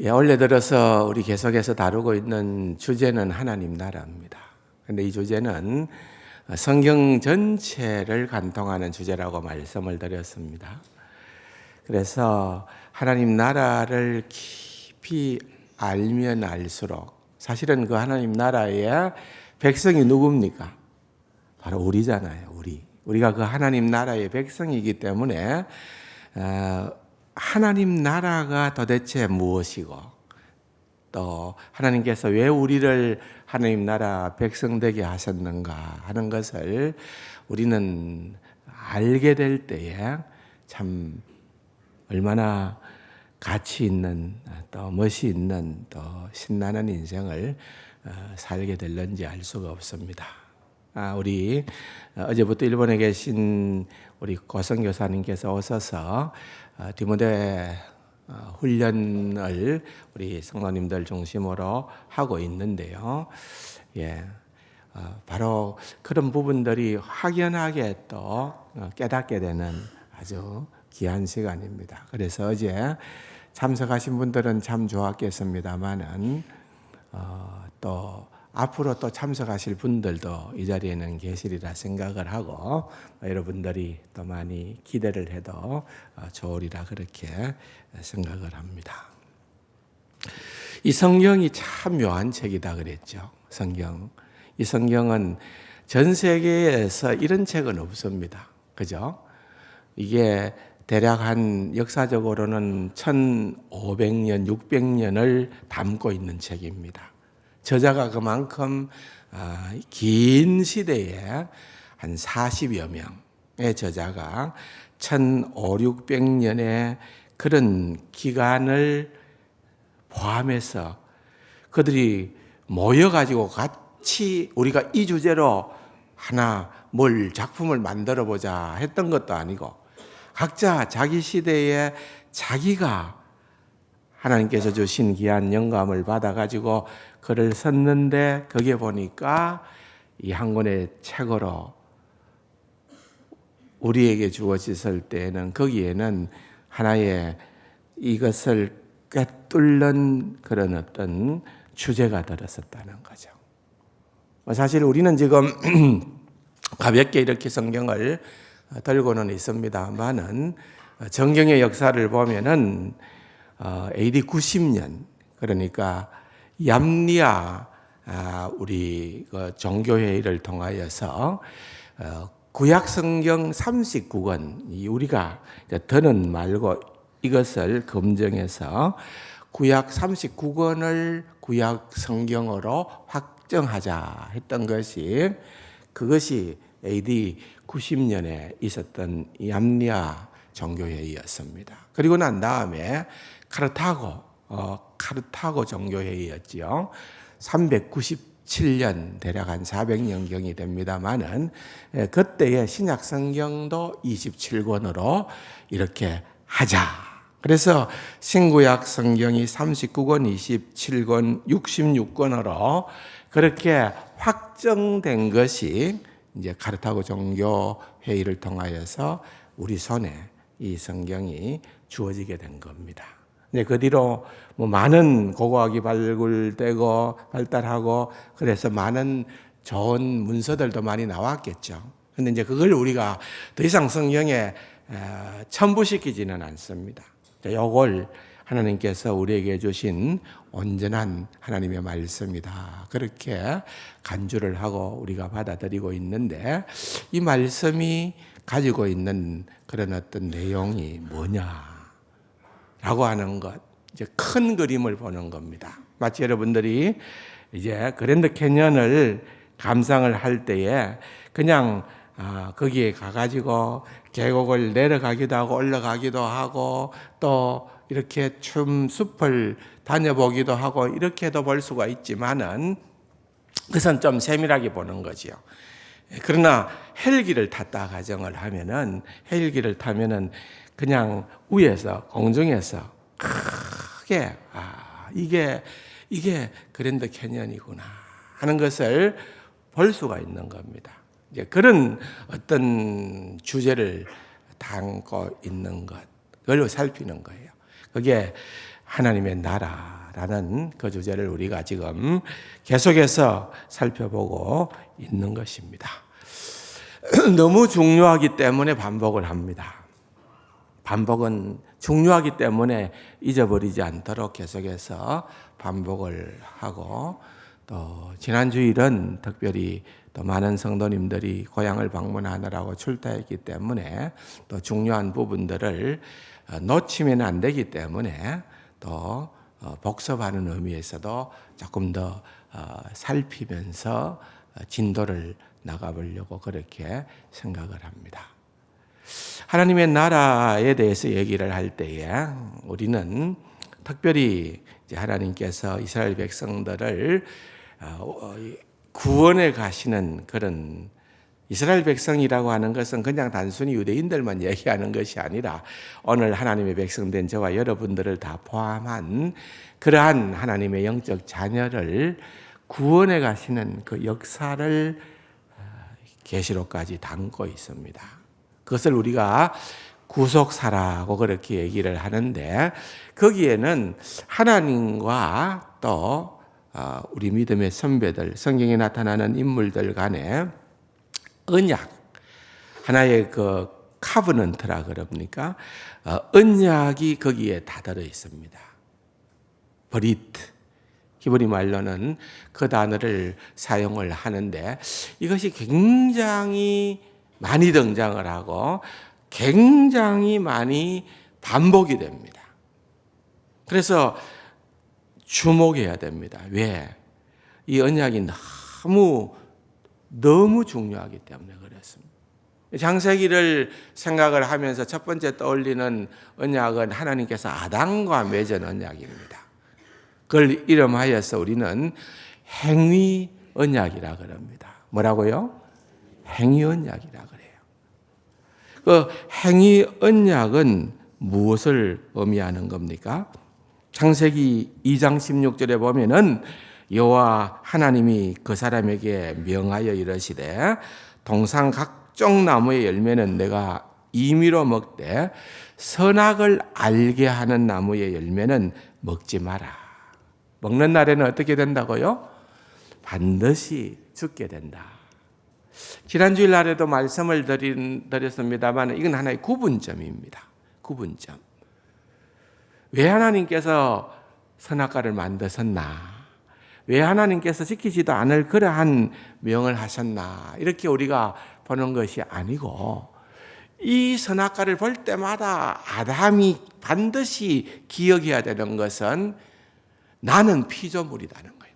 원래 들어서 우리 계속해서 다루고 있는 주제는 하나님 나라입니다. 그런데 이 주제는 성경 전체를 관통하는 주제라고 말씀을 드렸습니다. 그래서 하나님 나라를 깊이 알면 알수록 사실은 그 하나님 나라의 백성이 누굽니까? 바로 우리잖아요. 우리가 그 하나님 나라의 백성이기 때문에 하나님 나라가 도대체 무엇이고 또 하나님께서 왜 우리를 하나님 나라 백성 되게 하셨는가 하는 것을 우리는 알게 될 때에 참 얼마나 가치 있는 또 멋이 있는 또 신나는 인생을 살게 될는지 알 수가 없습니다. 우리 어제부터 일본에 계신 우리 고성 교사님께서 오셔서 디모데 훈련을 우리 성도님들 중심으로 하고 있는데요. 바로 그런 부분들이 확연하게 또 깨닫게 되는 아주 귀한 시간입니다. 그래서 어제 참석하신 분들은 참 좋았겠습니다만은 또 앞으로 또 참석하실 분들도 이 자리에는 계시리라 생각을 하고 여러분들이 또 많이 기대를 해도 좋으리라 그렇게 생각을 합니다. 이 성경이 참 묘한 책이다 그랬죠. 이 성경은 전 세계에서 이런 책은 없습니다. 그죠? 이게 대략 한 역사적으로는 1500년, 600년을 담고 있는 책입니다. 저자가 그만큼 긴 시대에 한 40여 명의 저자가 1500, 600년의 그런 기간을 포함해서 그들이 모여가지고 같이 우리가 이 주제로 하나 뭘 작품을 만들어 보자 했던 것도 아니고 각자 자기 시대에 자기가 하나님께서 주신 귀한 영감을 받아가지고 글을 썼는데 거기에 보니까 이 한 권의 책으로 우리에게 주어졌을 때에는 거기에는 하나의 이것을 꿰뚫는 그런 어떤 주제가 들었었다는 거죠. 사실 우리는 지금 가볍게 이렇게 성경을 들고는 있습니다만은 성경의 역사를 보면은 AD 90년 그러니까 얌리아 우리 종교회의를 통하여서 구약 성경 39권 우리가 더는 말고 이것을 검증해서 구약 39권을 구약 성경으로 확정하자 했던 것이 그것이 AD 90년에 있었던 얌리아 종교회의였습니다. 그리고 난 다음에 카르타고 종교회의였지요. 397년 대략 한 400년경이 됩니다만은 그때의 신약 성경도 27권으로 이렇게 하자. 그래서 신구약 성경이 39권, 27권, 66권으로 그렇게 확정된 것이 이제 카르타고 종교 회의를 통하여서 우리 손에 이 성경이 주어지게 된 겁니다. 그 뒤로 많은 고고학이 발굴되고 발달하고 그래서 많은 좋은 문서들도 많이 나왔겠죠. 근데 이제 그걸 우리가 더 이상 성경에 첨부시키지는 않습니다. 이걸 하나님께서 우리에게 주신 온전한 하나님의 말씀이다. 그렇게 간주를 하고 우리가 받아들이고 있는데 이 말씀이 가지고 있는 그런 어떤 내용이 뭐냐라고 하는 것, 이제 큰 그림을 보는 겁니다. 마치 여러분들이 이제 그랜드 캐년을 감상을 할 때에 그냥 거기에 가가지고 계곡을 내려가기도 하고 올라가기도 하고 또 이렇게 숲을 다녀보기도 하고 이렇게도 볼 수가 있지만은 그것은 좀 세밀하게 보는 거지요. 그러나 헬기를 탔다 가정을 하면은 헬기를 타면은 그냥 위에서 공중에서 크게 이게 그랜드 캐년이구나 하는 것을 볼 수가 있는 겁니다. 이제 그런 어떤 주제를 담고 있는 것, 그걸 살피는 거예요. 그게 하나님의 나라라는 그 주제를 우리가 지금 계속해서 살펴보고 있는 것입니다. 너무 중요하기 때문에 반복을 합니다. 반복은 중요하기 때문에 잊어버리지 않도록 계속해서 반복을 하고, 또 지난 주일은 특별히 또 많은 성도님들이 고향을 방문하느라고 출타했기 때문에 또 중요한 부분들을 놓치면 안 되기 때문에 또 복습하는 의미에서도 조금 더 살피면서 진도를 나가보려고 그렇게 생각을 합니다. 하나님의 나라에 대해서 얘기를 할 때에 우리는 특별히 이제 하나님께서 이스라엘 백성들을 구원해 가시는 그런, 이스라엘 백성이라고 하는 것은 그냥 단순히 유대인들만 얘기하는 것이 아니라 오늘 하나님의 백성된 저와 여러분들을 다 포함한 그러한 하나님의 영적 자녀를 구원해 가시는 그 역사를 계시록까지 담고 있습니다. 그것을 우리가 구속사라고 그렇게 얘기를 하는데, 거기에는 하나님과 또 우리 믿음의 선배들, 성경에 나타나는 인물들 간의 언약, 하나의 그 카버넌트라 그럽니까? 언약이 거기에 다 들어 있습니다. 브리트, 히브리 말로는 그 단어를 사용을 하는데, 이것이 굉장히 많이 등장을 하고 굉장히 많이 반복이 됩니다. 그래서 주목해야 됩니다. 왜? 이 언약이 너무 중요하기 때문에 그렇습니다. 창세기를 생각을 하면서 첫 번째 떠올리는 언약은 하나님께서 아담과 맺은 언약입니다. 그걸 이름하여서 우리는 행위 언약이라 그럽니다. 뭐라고요? 행위 언약이라 그래요. 그 행위 언약은 무엇을 의미하는 겁니까? 창세기 2장 16절에 보면은 여호와 하나님이 그 사람에게 명하여 이르시되 동산 각종 나무의 열매는 내가 임의로 먹되 선악을 알게 하는 나무의 열매는 먹지 마라. 먹는 날에는 어떻게 된다고요? 반드시 죽게 된다. 지난 주일 날에도 말씀을 드렸습니다만 이건 하나의 구분점입니다. 구분점. 왜 하나님께서 선악과를 만드셨나? 왜 하나님께서 지키지도 않을 그러한 명을 하셨나? 이렇게 우리가 보는 것이 아니고, 이 선악과를 볼 때마다 아담이 반드시 기억해야 되는 것은 나는 피조물이라는 거예요.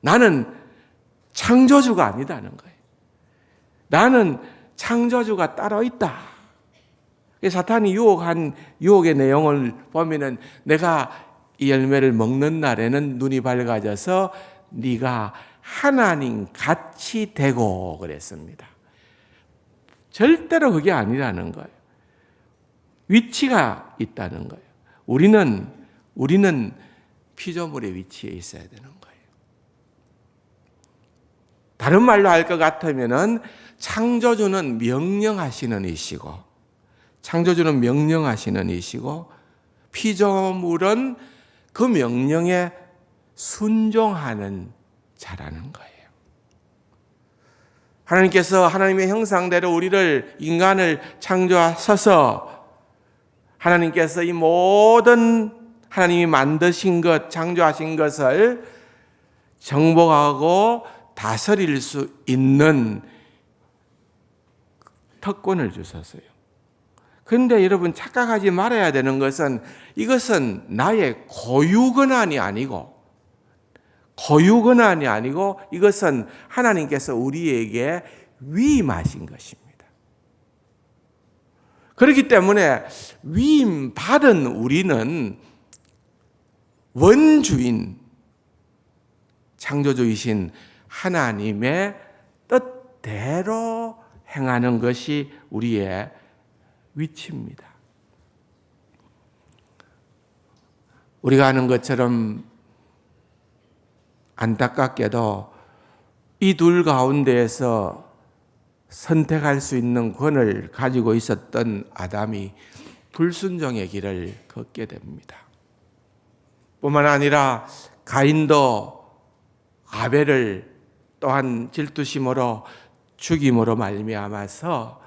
나는 창조주가 아니다는 거예요. 나는 창조주가 따로 있다. 사탄이 유혹한 유혹의 내용을 보면은 내가 이 열매를 먹는 날에는 눈이 밝아져서 네가 하나님 같이 되고 그랬습니다. 절대로 그게 아니라는 거예요. 위치가 있다는 거예요. 우리는 피조물의 위치에 있어야 되는 거예요. 다른 말로 할 것 같으면은 창조주는 명령하시는 이시고, 피조물은 그 명령에 순종하는 자라는 거예요. 하나님께서 하나님의 형상대로 우리를, 인간을 창조하셔서 하나님께서 이 모든 하나님이 만드신 것, 창조하신 것을 정복하고 다스릴 수 있는 특권을 주셨어요. 그런데 여러분 착각하지 말아야 되는 것은, 이것은 나의 고유권한이 아니고 이것은 하나님께서 우리에게 위임하신 것입니다. 그렇기 때문에 위임받은 우리는 원주인, 창조주이신 하나님의 뜻대로 행하는 것이 우리의 위치입니다. 우리가 아는 것처럼 안타깝게도 이 둘 가운데에서 선택할 수 있는 권을 가지고 있었던 아담이 불순종의 길을 걷게 됩니다. 뿐만 아니라 가인도 아벨을 또한 질투심으로 죽임으로 말미암아서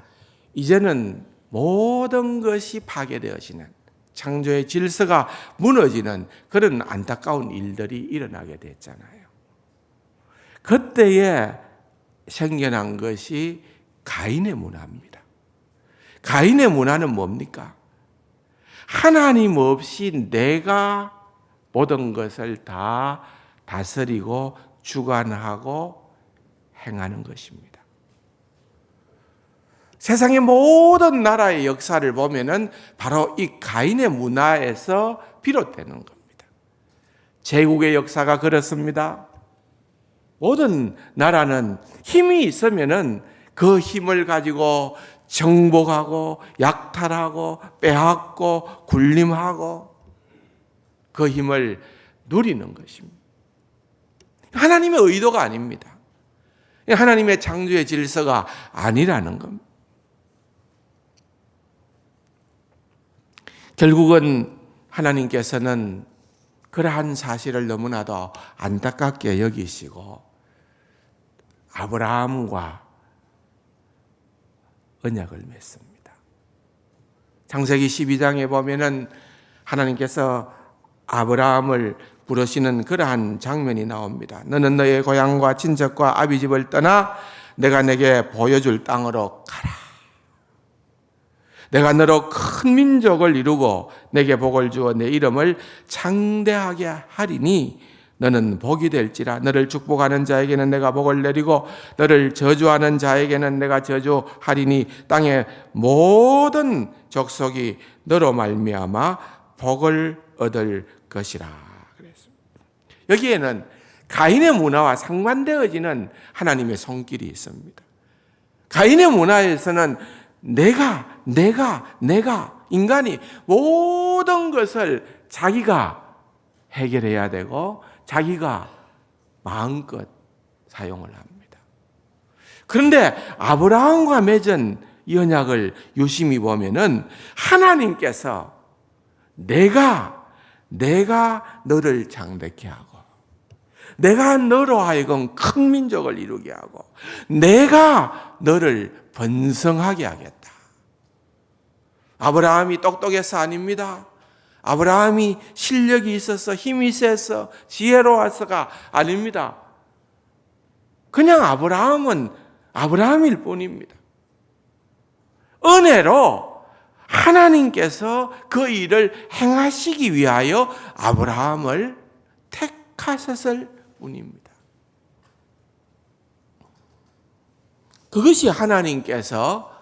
이제는 모든 것이 파괴되어지는, 창조의 질서가 무너지는 그런 안타까운 일들이 일어나게 됐잖아요. 그때에 생겨난 것이 가인의 문화입니다. 가인의 문화는 뭡니까? 하나님 없이 내가 모든 것을 다 다스리고 주관하고 행하는 것입니다. 세상의 모든 나라의 역사를 보면은 바로 이 가인의 문화에서 비롯되는 겁니다. 제국의 역사가 그렇습니다. 모든 나라는 힘이 있으면은 그 힘을 가지고 정복하고 약탈하고 빼앗고 군림하고 그 힘을 누리는 것입니다. 하나님의 의도가 아닙니다. 하나님의 창조의 질서가 아니라는 겁니다. 결국은 하나님께서는 그러한 사실을 너무나도 안타깝게 여기시고 아브라함과 언약을 맺습니다. 창세기 12장에 보면은 하나님께서 아브라함을 부르시는 그러한 장면이 나옵니다. 너는 너의 고향과 친척과 아비집을 떠나 내가 내게 보여줄 땅으로 가라. 내가 너로 큰 민족을 이루고 내게 복을 주어 내 이름을 창대하게 하리니 너는 복이 될지라. 너를 축복하는 자에게는 내가 복을 내리고 너를 저주하는 자에게는 내가 저주하리니 땅의 모든 족속이 너로 말미암아 복을 얻을 것이라 그랬습니다. 여기에는 가인의 문화와 상반되어지는 하나님의 손길이 있습니다. 가인의 문화에서는 내가 인간이 모든 것을 자기가 해결해야 되고 자기가 마음껏 사용을 합니다. 그런데 아브라함과 맺은 이 언약을 유심히 보면은 하나님께서 내가 너를 장대케 하고 내가 너로 하여금 큰 민족을 이루게 하고 내가 너를 번성하게 하겠다. 아브라함이 똑똑해서 아닙니다. 아브라함이 실력이 있어서 힘이 세서 지혜로워서가 아닙니다. 그냥 아브라함은 아브라함일 뿐입니다. 은혜로 하나님께서 그 일을 행하시기 위하여 아브라함을 택하셨을 뿐입니다. 그것이 하나님께서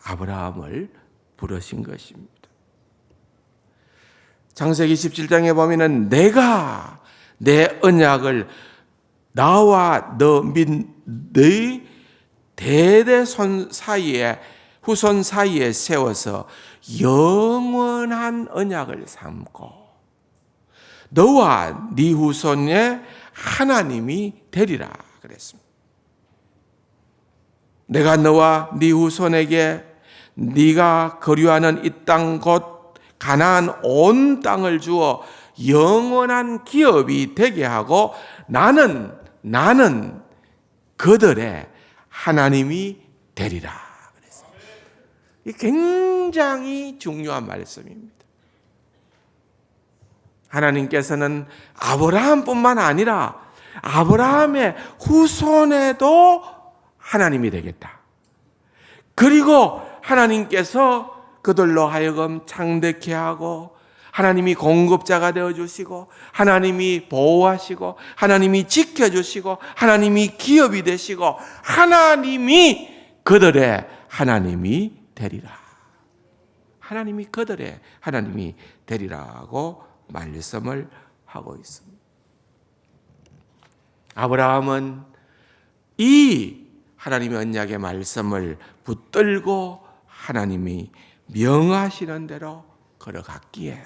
아브라함을 부르신 것입니다. 창세기 17장에 보면은 내가 내 언약을 나와 너희 대대손 사이에 후손 사이에 세워서 영원한 언약을 삼고 너와 네 후손의 하나님이 되리라 그랬습니다. 내가 너와 네 후손에게 네가 거류하는 이 땅 곧 가나안 온 땅을 주어 영원한 기업이 되게 하고 나는 그들의 하나님이 되리라 그랬습니다. 이 굉장히 중요한 말씀입니다. 하나님께서는 아브라함뿐만 아니라 아브라함의 후손에도 하나님이 되겠다. 그리고 하나님께서 그들로 하여금 창대케 하고 하나님이 공급자가 되어주시고 하나님이 보호하시고 하나님이 지켜주시고 하나님이 기업이 되시고 하나님이 그들의 하나님이 되리라. 하나님이 그들의 하나님이 되리라고 말씀을 하고 있습니다. 아브라함은 이 하나님의 언약의 말씀을 붙들고 하나님이 명하시는 대로 걸어갔기에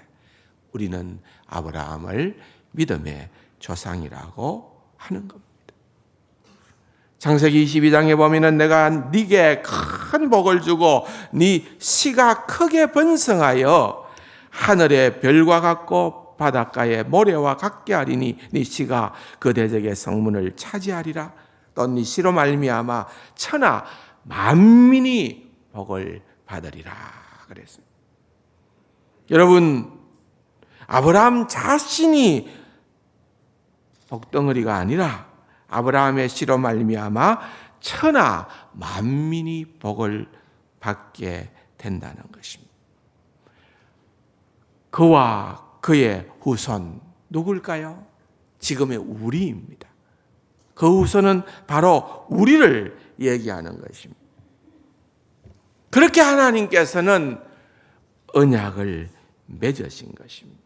우리는 아브라함을 믿음의 조상이라고 하는 겁니다. 창세기 22장에 보면은 내가 네게 큰 복을 주고 네 씨가 크게 번성하여 하늘의 별과 같고 또 바닷가에 모래와 같게 하리니 네 씨가 그 대적의 성문을 차지하리라. 또 네 씨로 말미암아 천하 만민이 복을 받으리라 그랬습니다. 여러분, 아브라함 자신이 복덩어리가 아니라 아브라함의 씨로 말미암아 천하 만민이 복을 받게 된다는 것입니다. 그와 그의 후손 누굴까요? 지금의 우리입니다. 그 후손은 바로 우리를 얘기하는 것입니다. 그렇게 하나님께서는 언약을 맺으신 것입니다.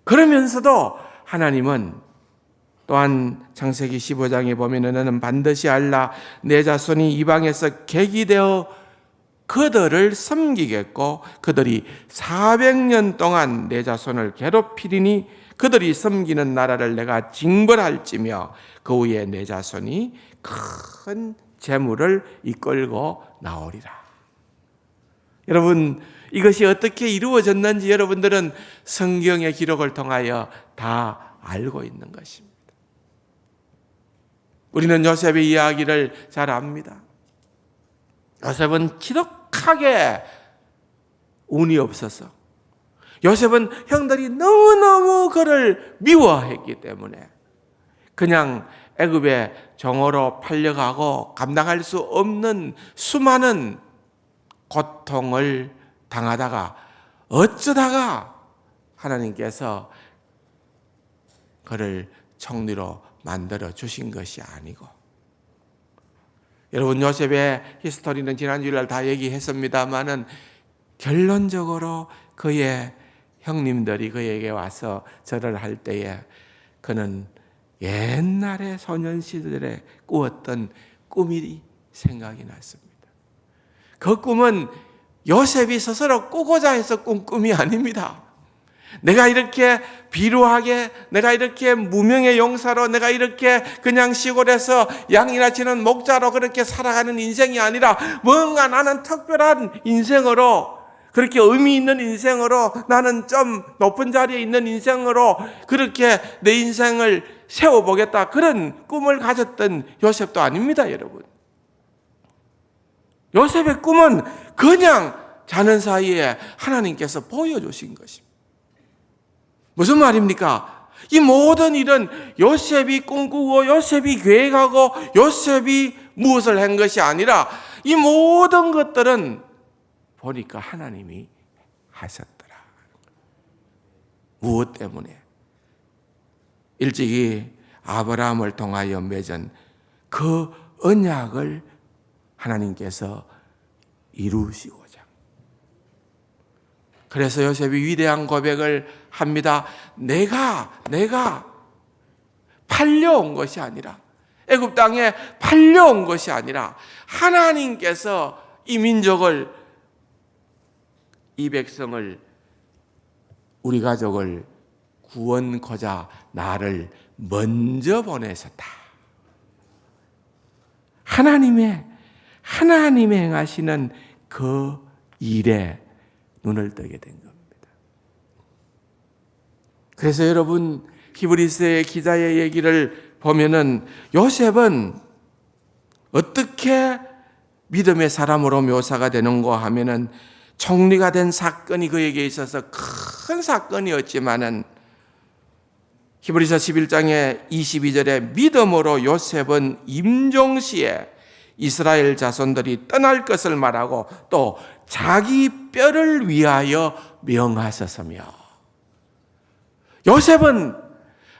그러면서도 하나님은 또한 창세기 15장에 보면 너는 반드시 알라 내 자손이 이방에서 객이 되어 그들을 섬기겠고 그들이 400년 동안 내 자손을 괴롭히리니 그들이 섬기는 나라를 내가 징벌할지며 그 후에 내 자손이 큰 재물을 이끌고 나오리라. 여러분, 이것이 어떻게 이루어졌는지 여러분들은 성경의 기록을 통하여 다 알고 있는 것입니다. 우리는 요셉의 이야기를 잘 압니다. 요셉은 지독하게 운이 없어서 요셉은 형들이 너무너무 그를 미워했기 때문에 그냥 애굽의 종으로 팔려가고 감당할 수 없는 수많은 고통을 당하다가 어쩌다가 하나님께서 그를 총리로 만들어 주신 것이 아니고, 여러분 요셉의 히스토리는 지난주일날 다 얘기했습니다마는 결론적으로 그의 형님들이 그에게 와서 절을 할 때에 그는 옛날에 소년 시절에 꾸었던 꿈이 생각이 났습니다. 그 꿈은 요셉이 스스로 꾸고자 해서 꾼 꿈이 아닙니다. 내가 이렇게 비루하게, 내가 이렇게 무명의 용사로, 내가 이렇게 그냥 시골에서 양이나 치는 목자로 그렇게 살아가는 인생이 아니라 뭔가 나는 특별한 인생으로, 그렇게 의미 있는 인생으로, 나는 좀 높은 자리에 있는 인생으로 그렇게 내 인생을 세워보겠다, 그런 꿈을 가졌던 요셉도 아닙니다, 여러분. 요셉의 꿈은 그냥 자는 사이에 하나님께서 보여주신 것입니다. 무슨 말입니까? 이 모든 일은 요셉이 꿈꾸고 요셉이 계획하고 요셉이 무엇을 한 것이 아니라 이 모든 것들은 보니까 하나님이 하셨더라. 무엇 때문에? 일찍이 아브라함을 통하여 맺은 그 언약을 하나님께서 이루시고자. 그래서 요셉이 위대한 고백을 합니다. 내가 팔려온 것이 아니라, 애굽 땅에 팔려온 것이 아니라 하나님께서 이 민족을, 이 백성을, 우리 가족을 구원코자 나를 먼저 보내셨다. 하나님의 행하시는 그 일에 눈을 뜨게 된 겁니다. 그래서 여러분, 히브리서의 기자의 얘기를 보면은 요셉은 어떻게 믿음의 사람으로 묘사가 되는가 하면은 총리가 된 사건이 그에게 있어서 큰 사건이었지만은 히브리서 11장의 22절에 믿음으로 요셉은 임종시에 이스라엘 자손들이 떠날 것을 말하고 또 자기 뼈를 위하여 명하셨으며, 요셉은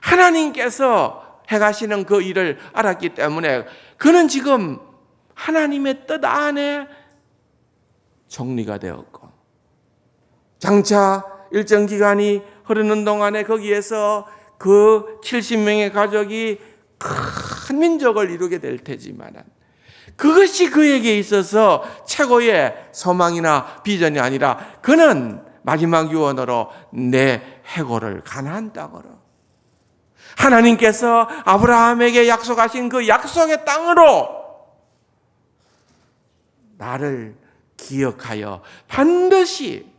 하나님께서 행하시는 그 일을 알았기 때문에 그는 지금 하나님의 뜻 안에 총리가 되었고, 장차 일정 기간이 흐르는 동안에 거기에서 그 70명의 가족이 큰 민족을 이루게 될 테지만 그것이 그에게 있어서 최고의 소망이나 비전이 아니라 그는 마지막 유언으로 내 해골을 가나안 땅으로, 하나님께서 아브라함에게 약속하신 그 약속의 땅으로 나를 기억하여 반드시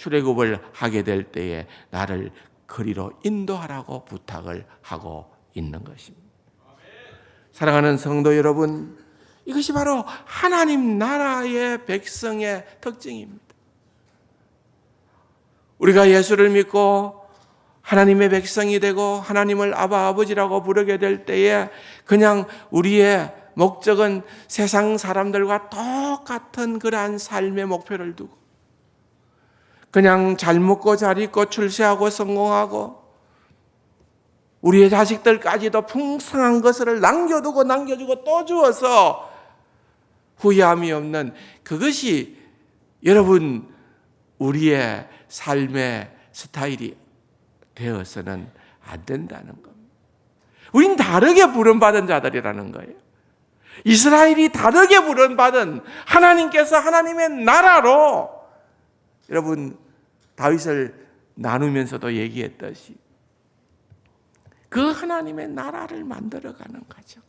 출애굽을 하게 될 때에 나를 그리로 인도하라고 부탁을 하고 있는 것입니다. 사랑하는 성도 여러분, 이것이 바로 하나님 나라의 백성의 특징입니다. 우리가 예수를 믿고 하나님의 백성이 되고 하나님을 아바 아버지라고 부르게 될 때에 그냥 우리의 목적은 세상 사람들과 똑같은 그러한 삶의 목표를 두고 그냥 잘 먹고 잘 입고 출세하고 성공하고 우리의 자식들까지도 풍성한 것을 남겨주고 또 주어서 후회함이 없는 그것이 여러분 우리의 삶의 스타일이 되어서는 안 된다는 겁니다. 우린 다르게 부름받은 자들이라는 거예요. 이스라엘이 다르게 부름받은 하나님께서 하나님의 나라로 여러분 다윗을 나누면서도 얘기했듯이 그 하나님의 나라를 만들어가는 과정.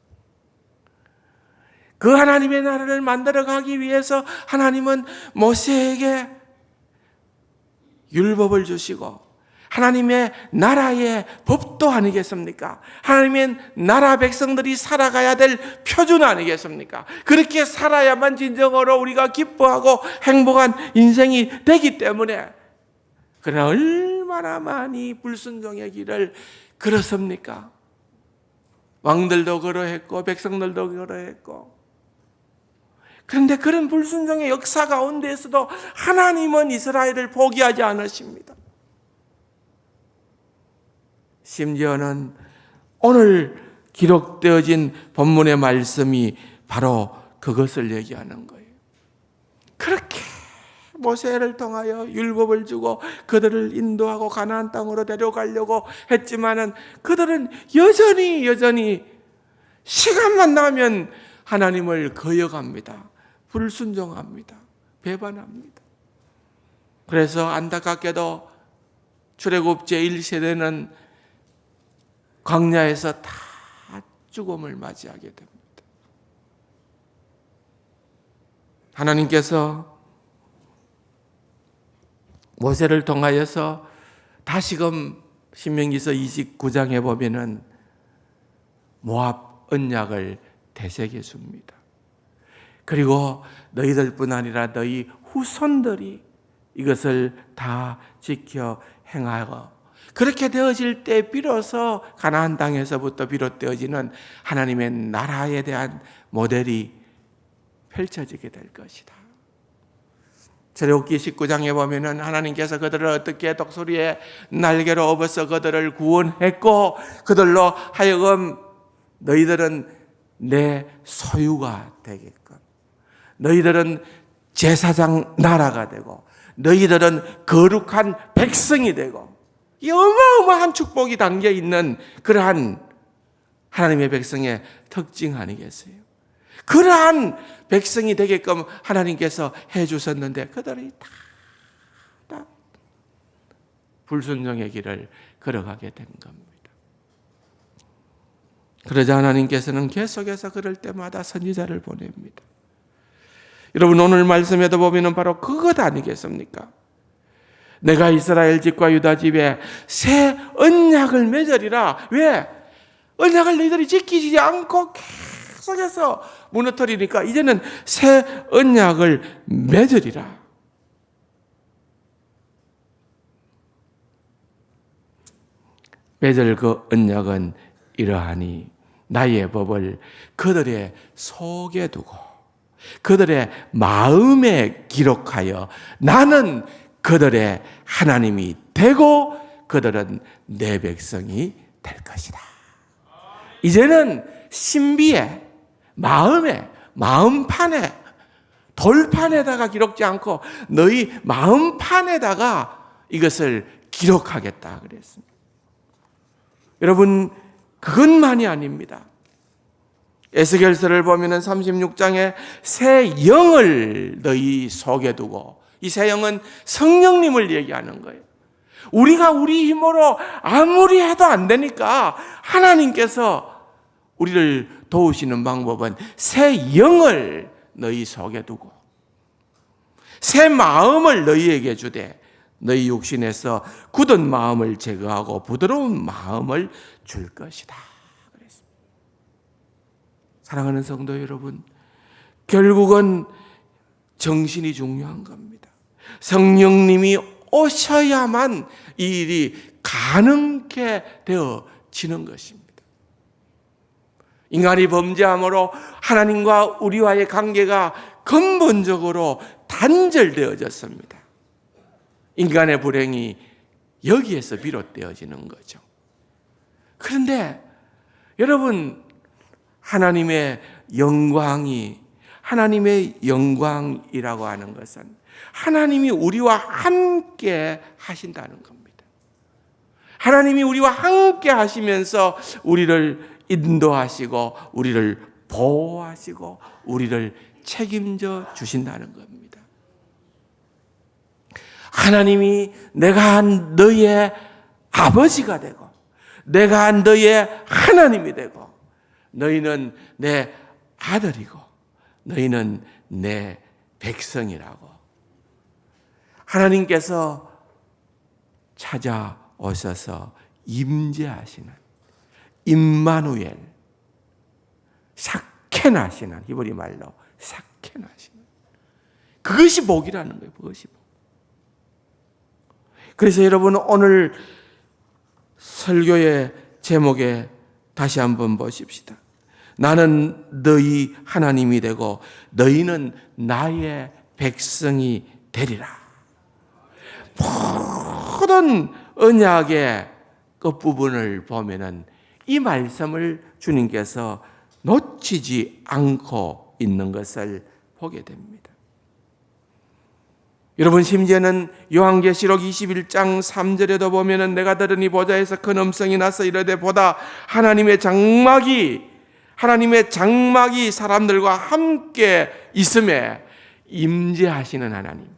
그 하나님의 나라를 만들어가기 위해서 하나님은 모세에게 율법을 주시고 하나님의 나라의 법도 아니겠습니까? 하나님의 나라 백성들이 살아가야 될 표준 아니겠습니까? 그렇게 살아야만 진정으로 우리가 기뻐하고 행복한 인생이 되기 때문에 그러나 얼마나 많이 불순종의 길을 걸었습니까? 왕들도 그러했고 백성들도 그러했고 그런데 그런 불순종의 역사 가운데에서도 하나님은 이스라엘을 포기하지 않으십니다. 심지어는 오늘 기록되어진 본문의 말씀이 바로 그것을 얘기하는 거예요. 그렇게 모세를 통하여 율법을 주고 그들을 인도하고 가나안 땅으로 데려가려고 했지만은 그들은 여전히 시간만 나면 하나님을 거역합니다. 불순종합니다. 배반합니다. 그래서 안타깝게도 출애굽 제1세대는 광야에서 다 죽음을 맞이하게 됩니다. 하나님께서 모세를 통하여서 다시금 신명기서 29장에 보면은 모압 언약을 되새겨 줍니다. 그리고 너희들뿐 아니라 너희 후손들이 이것을 다 지켜 행하고 그렇게 되어질 때 비로소 가나안 땅에서부터 비롯되어지는 하나님의 나라에 대한 모델이 펼쳐지게 될 것이다. 출애굽기 19장에 보면은 하나님께서 그들을 어떻게 독수리의 날개로 업어서 그들을 구원했고 그들로 하여금 너희들은 내 소유가 되게끔 너희들은 제사장 나라가 되고 너희들은 거룩한 백성이 되고 이 어마어마한 축복이 담겨 있는 그러한 하나님의 백성의 특징 아니겠어요? 그러한 백성이 되게끔 하나님께서 해주셨는데 그들이 다 불순종의 길을 걸어가게 된 겁니다. 그러자 하나님께서는 계속해서 그럴 때마다 선지자를 보냅니다. 여러분 오늘 말씀에도 보면 바로 그것 아니겠습니까? 내가 이스라엘 집과 유다 집에 새 언약을 맺으리라. 왜? 언약을 너희들이 지키지 않고 계속해서 무너뜨리니까 이제는 새 언약을 맺으리라. 맺을 그 언약은 이러하니 나의 법을 그들의 속에 두고 그들의 마음에 기록하여 나는 그들의 하나님이 되고 그들은 내 백성이 될 것이다. 이제는 신비에 마음에 마음판에 돌판에다가 기록지 않고 너희 마음판에다가 이것을 기록하겠다 그랬습니다. 여러분 그것만이 아닙니다. 에스겔서를 보면은 36장에 새 영을 너희 속에 두고 이 새 영은 성령님을 얘기하는 거예요. 우리가 우리 힘으로 아무리 해도 안 되니까 하나님께서 우리를 도우시는 방법은 새 영을 너희 속에 두고 새 마음을 너희에게 주되 너희 육신에서 굳은 마음을 제거하고 부드러운 마음을 줄 것이다. 그랬습니다. 사랑하는 성도 여러분, 결국은 정신이 중요한 겁니다. 성령님이 오셔야만 이 일이 가능케 되어지는 것입니다. 인간이 범죄함으로 하나님과 우리와의 관계가 근본적으로 단절되어졌습니다. 인간의 불행이 여기에서 비롯되어지는 거죠. 그런데 여러분, 하나님의 영광이라고 하는 것은 하나님이 우리와 함께 하신다는 겁니다. 하나님이 우리와 함께 하시면서 우리를 인도하시고 우리를 보호하시고 우리를 책임져 주신다는 겁니다. 하나님이 내가 너의 아버지가 되고 내가 너의 하나님이 되고 너희는 내 아들이고 너희는 내 백성이라고 하나님께서 찾아오셔서 임재하시는 임마누엘, 삭케나시는, 히브리 말로 삭케나시는, 그것이 복이라는 거예요. 그것이 복. 그래서 여러분, 오늘 설교의 제목에 다시 한번 보십시다. 나는 너희 하나님이 되고 너희는 나의 백성이 되리라. 모든 언약의 끝부분을 보면은 이 말씀을 주님께서 놓치지 않고 있는 것을 보게 됩니다. 여러분, 심지어는 요한계시록 21장 3절에도 보면은 내가 들으니 보좌에서 큰 음성이 나서 이르되 보다 하나님의 장막이 사람들과 함께 있음에 임재하시는 하나님,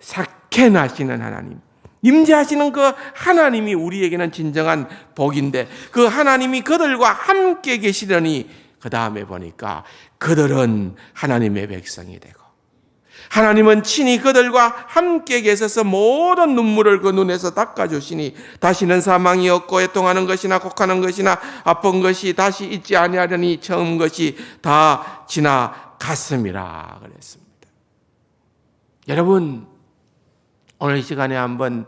삭케나시는 하나님, 임재하시는 그 하나님이 우리에게는 진정한 복인데 그 하나님이 그들과 함께 계시려니 그 다음에 보니까 그들은 하나님의 백성이 되고 하나님은 친히 그들과 함께 계셔서 모든 눈물을 그 눈에서 닦아주시니 다시는 사망이 없고 애통하는 것이나 곡하는 것이나 아픈 것이 다시 있지 아니하려니 처음 것이 다 지나갔음이라 그랬습니다. 여러분, 오늘 이 시간에 한번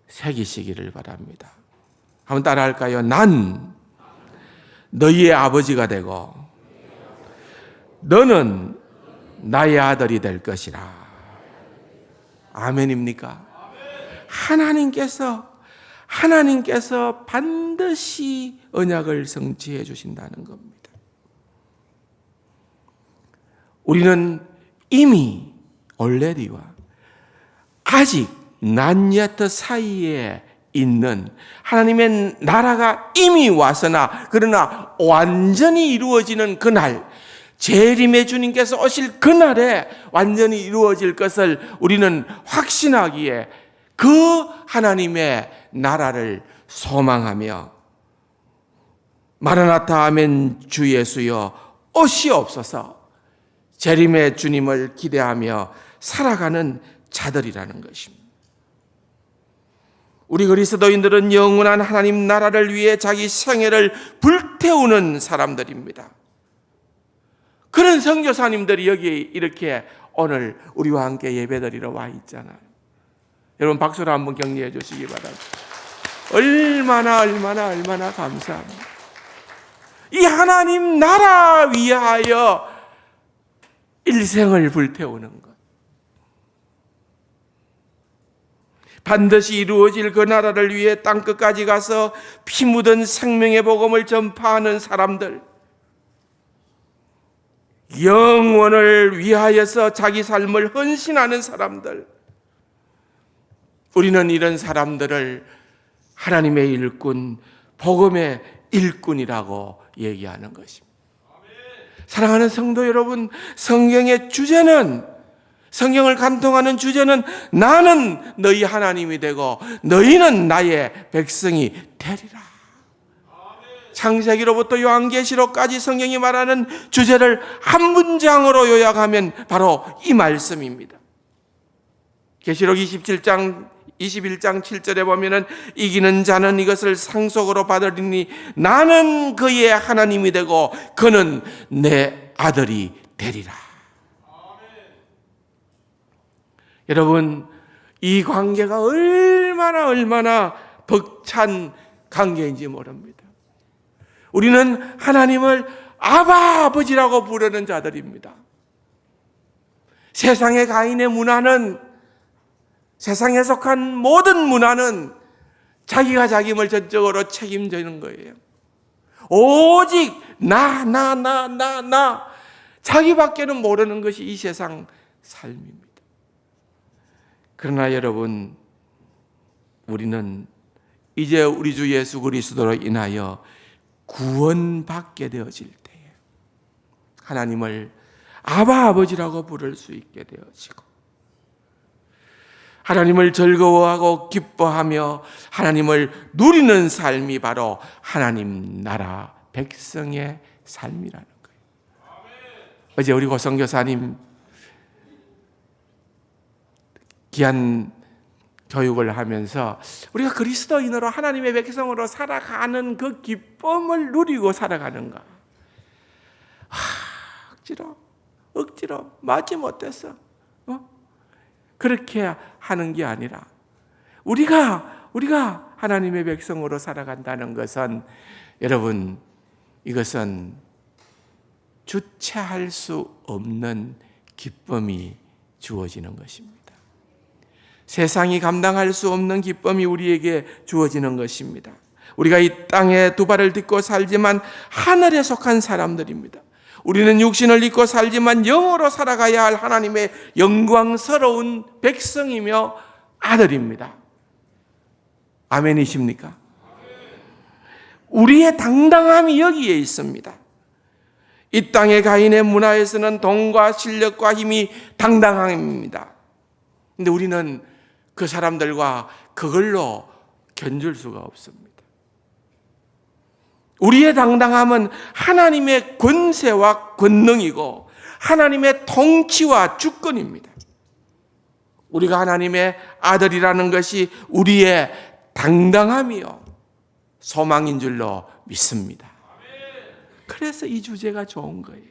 새기시기를 바랍니다. 한번 따라할까요? 난 너희의 아버지가 되고 너는 나의 아들이 될 것이라. 아멘입니까? 하나님께서 반드시 언약을 성취해 주신다는 겁니다. 우리는 이미 already와 아직 not yet 사이에 있는 하나님의 나라가 이미 왔으나 그러나 완전히 이루어지는 그날, 재림의 주님께서 오실 그날에 완전히 이루어질 것을 우리는 확신하기에 그 하나님의 나라를 소망하며 마라나타 아멘 주 예수여 오시옵소서 재림의 주님을 기대하며 살아가는 자들이라는 것입니다. 우리 그리스도인들은 영원한 하나님 나라를 위해 자기 생애를 불태우는 사람들입니다. 그런 선교사님들이 여기 이렇게 오늘 우리와 함께 예배드리러 와 있잖아요. 여러분 박수로 한번 격려해 주시기 바랍니다. 얼마나 감사합니다. 이 하나님 나라 위하여 일생을 불태우는 것. 반드시 이루어질 그 나라를 위해 땅끝까지 가서 피 묻은 생명의 복음을 전파하는 사람들, 영원을 위하여서 자기 삶을 헌신하는 사람들, 우리는 이런 사람들을 하나님의 일꾼, 복음의 일꾼이라고 얘기하는 것입니다. 사랑하는 성도 여러분, 성경의 주제는, 성경을 간통하는 주제는 나는 너희 하나님이 되고 너희는 나의 백성이 되리라. 창세기로부터 요한계시록까지 성경이 말하는 주제를 한 문장으로 요약하면 바로 이 말씀입니다. 계시록 21장 7절에 보면은 이기는 자는 이것을 상속으로 받으리니 나는 그의 하나님이 되고 그는 내 아들이 되리라. 여러분, 이 관계가 얼마나 벅찬 관계인지 모릅니다. 우리는 하나님을 아바 아버지라고 부르는 자들입니다. 세상의 가인의 문화는, 세상에 속한 모든 문화는 자기가 자기를 전적으로 책임지는 거예요. 오직 나 자기밖에는 모르는 것이 이 세상 삶입니다. 그러나 여러분, 우리는 이제 우리 주 예수 그리스도로 인하여 구원받게 되어질 때에 하나님을 아바 아버지라고 부를 수 있게 되어지고, 하나님을 즐거워하고 기뻐하며 하나님을 누리는 삶이 바로 하나님 나라 백성의 삶이라는 거예요. 어제 우리 고성교사님 귀한 교육을 하면서 우리가 그리스도인으로 하나님의 백성으로 살아가는 그 기쁨을 누리고 살아가는가? 억지로 맞지 못했어. 그렇게 하는 게 아니라 우리가 하나님의 백성으로 살아간다는 것은, 여러분, 이것은 주체할 수 없는 기쁨이 주어지는 것입니다. 세상이 감당할 수 없는 기쁨이 우리에게 주어지는 것입니다. 우리가 이 땅에 두 발을 딛고 살지만 하늘에 속한 사람들입니다. 우리는 육신을 입고 살지만 영으로 살아가야 할 하나님의 영광스러운 백성이며 아들입니다. 아멘이십니까? 우리의 당당함이 여기에 있습니다. 이 땅의 가인의 문화에서는 돈과 실력과 힘이 당당함입니다. 그런데 우리는 그 사람들과 그걸로 견줄 수가 없습니다. 우리의 당당함은 하나님의 권세와 권능이고 하나님의 통치와 주권입니다. 우리가 하나님의 아들이라는 것이 우리의 당당함이요 소망인 줄로 믿습니다. 그래서 이 주제가 좋은 거예요.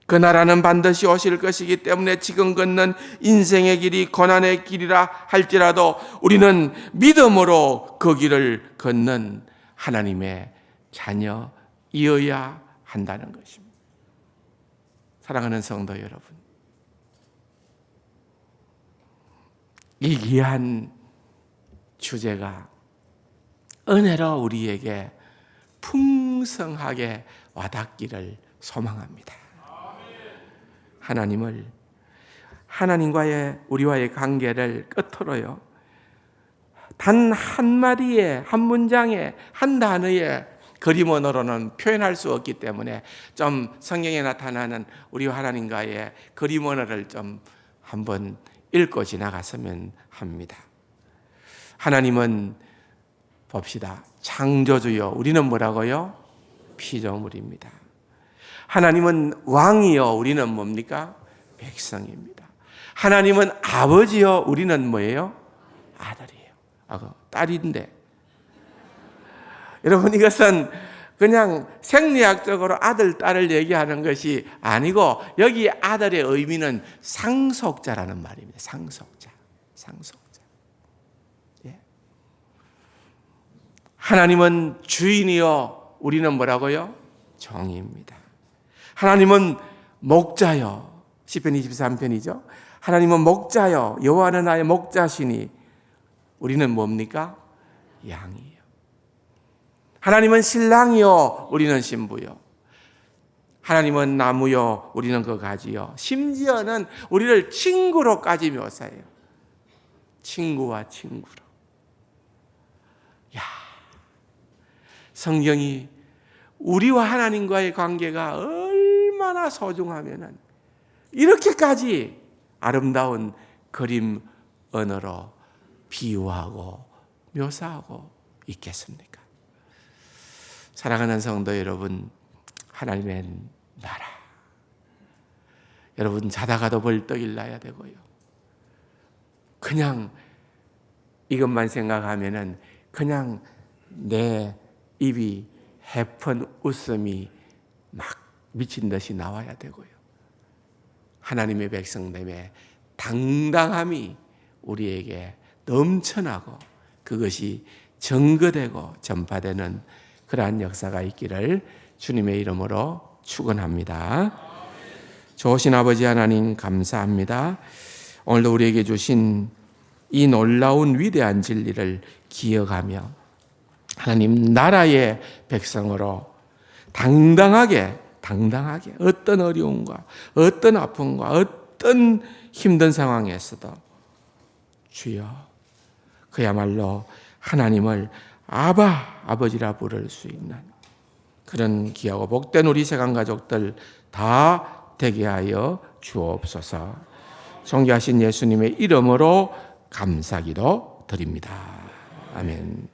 그 나라는 반드시 오실 것이기 때문에 지금 걷는 인생의 길이 고난의 길이라 할지라도 우리는 믿음으로 그 길을 걷는 하나님의 자녀이어야 한다는 것입니다. 사랑하는 성도 여러분, 이 귀한 주제가 은혜로 우리에게 풍성하게 와닿기를 소망합니다. 하나님과의 우리와의 관계를 끝으로요, 단 한마디에, 한 문장에, 한 단어에 그림 언어로는 표현할 수 없기 때문에 좀 성경에 나타나는 우리 하나님과의 그림 언어를 좀 한번 읽고 지나갔으면 합니다. 하나님은 봅시다. 창조주요. 우리는 뭐라고요? 피조물입니다. 하나님은 왕이요. 우리는 뭡니까? 백성입니다. 하나님은 아버지요. 우리는 뭐예요? 아들이에요. 딸인데. 여러분, 이것은 그냥 생리학적으로 아들, 딸을 얘기하는 것이 아니고 여기 아들의 의미는 상속자라는 말입니다. 상속자. 예. 하나님은 주인이요. 우리는 뭐라고요? 종입니다. 하나님은 목자요. 시편 23편이죠. 하나님은 목자요. 여호와는 나의 목자시니 우리는 뭡니까? 양이요. 하나님은 신랑이요. 우리는 신부요. 하나님은 나무요. 우리는 그 가지요. 심지어는 우리를 친구로까지 묘사해요. 친구와 친구로. 야, 성경이 우리와 하나님과의 관계가 얼마나 소중하면은 이렇게까지 아름다운 그림 언어로 비유하고 묘사하고 있겠습니까? 사랑하는 성도 여러분, 하나님의 나라. 여러분, 자다가도 벌떡 일어나야 되고요. 그냥 이것만 생각하면은 그냥 내 입이 해픈 웃음이 막 미친 듯이 나와야 되고요. 하나님의 백성됨의 당당함이 우리에게 넘쳐나고 그것이 증거되고 전파되는 그러한 역사가 있기를 주님의 이름으로 축원합니다. 좋으신 아버지 하나님 감사합니다. 오늘도 우리에게 주신 이 놀라운 위대한 진리를 기억하며 하나님 나라의 백성으로 당당하게 어떤 어려움과 어떤 아픔과 어떤 힘든 상황에서도 주여 그야말로 하나님을 아버지라 부를 수 있는 그런 귀하고 복된 우리 세상 가족들 다 되게 하여 주옵소서. 존귀하신 예수님의 이름으로 감사기도 드립니다. 아멘.